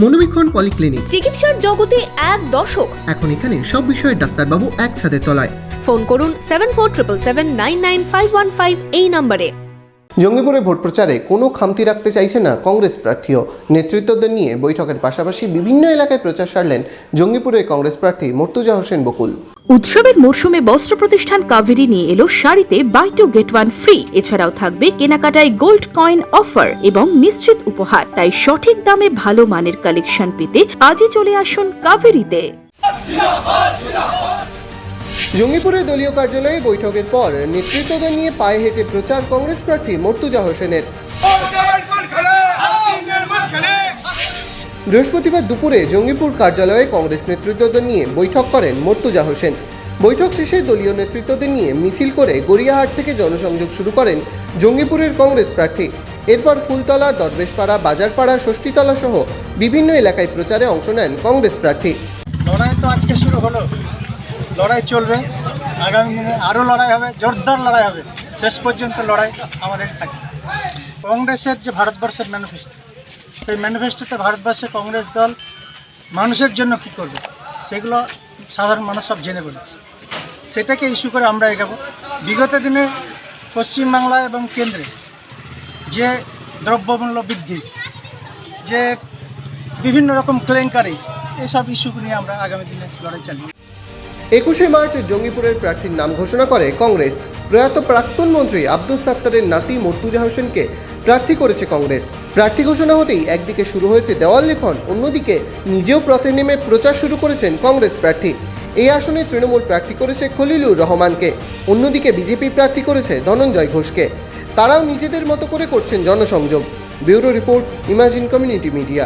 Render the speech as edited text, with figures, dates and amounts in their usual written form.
মনোবীক্ষণ polyclinic, চিকিৎসার জগতে এক দশক। এখন এখানে সব বিষয়ে ডাক্তারবাবু এক ছাদের তলায়। ফোন করুন 7477799515 এই নম্বরে। জঙ্গিপুরে ভোট প্রচারে কোনো খামতি রাখতে চাইছে না কংগ্রেস প্রার্থীও। নেতৃত্বদের নিয়ে বৈঠকের পাশাপাশি বিভিন্ন এলাকায় প্রচার সারলেন জঙ্গিপুরের কংগ্রেস প্রার্থী মর্তুজা হোসেন বকুল। উৎসবের মরশুমে বস্ত্র প্রতিষ্ঠান কাভেরি নিয়ে এলো শাড়িতে buy two get one free. এছাড়াও থাকবে কেনাকাটায় গোল্ড কয়েন অফার এবং নিশ্চিত উপহার। তাই সঠিক দামে ভালো মানের কালেকশন পেতে আজই চলে আসুন কাভেরিতে। জঙ্গিপুরে দলীয় কার্যালয়ে বৈঠকের পর নেতৃত্বদের নিয়ে পায়ে হেঁটে প্রচার কংগ্রেস প্রার্থী মর্তুজা হোসেনের। বৃহস্পতিবার দুপুরে জঙ্গিপুর কার্যালয়ে কংগ্রেস নেতৃত্বদের নিয়ে বৈঠক করেন মর্তুজা হোসেন। বৈঠক শেষে দলীয় নেতৃত্বদের নিয়ে মিছিল করে গড়িয়াহাট থেকে জনসংযোগ শুরু করেন জঙ্গিপুরের কংগ্রেস প্রার্থী। এরপর ফুলতলা, দরবেশপাড়া, বাজারপাড়া, ষষ্ঠীতলা সহ বিভিন্ন এলাকায় প্রচারে অংশ নেন কংগ্রেস প্রার্থী। লড়াই তো আজকে শুরু হলো, লড়াই চলবে, আগামী দিনে আরও লড়াই হবে, জোরদার লড়াই হবে, শেষ পর্যন্ত লড়াই আমাদের থাকে। কংগ্রেসের যে ভারতবর্ষের ম্যানিফেস্টো, সেই ম্যানিফেস্টোতে ভারতবর্ষে কংগ্রেস দল মানুষের জন্য কী করবে সেগুলো সাধারণ মানুষ সব জেনে বলেছে। সেটাকে ইস্যু করে আমরা এগাবো। বিগত দিনে পশ্চিমবাংলা এবং কেন্দ্রে যে দ্রব্যমূল্য বৃদ্ধি, যে বিভিন্ন রকম কেলেঙ্কারি, এইসব ইস্যু নিয়ে আমরা আগামী দিনে লড়াই চালিয়ে। 21শে মার্চ জঙ্গিপুরের প্রার্থীর নাম ঘোষণা করে কংগ্রেস। প্রয়াত প্রাক্তন মন্ত্রী আব্দুস সাত্তারের নাতি মর্তুজা হোসেনকে প্রার্থী করেছে কংগ্রেস। প্রার্থী ঘোষণা হতেই একদিকে শুরু হয়েছে দেওয়াল লেখন, অন্যদিকে নিজেও পথে নেমে প্রচার শুরু করেছেন কংগ্রেস প্রার্থী। এই আসনে তৃণমূল প্রার্থী করেছে খলিলুর রহমানকে, অন্যদিকে বিজেপি প্রার্থী করেছে ধনঞ্জয় ঘোষকে। তারাও নিজেদের মতো করে করছেন জনসংযোগ। Bureau report, imagine community media.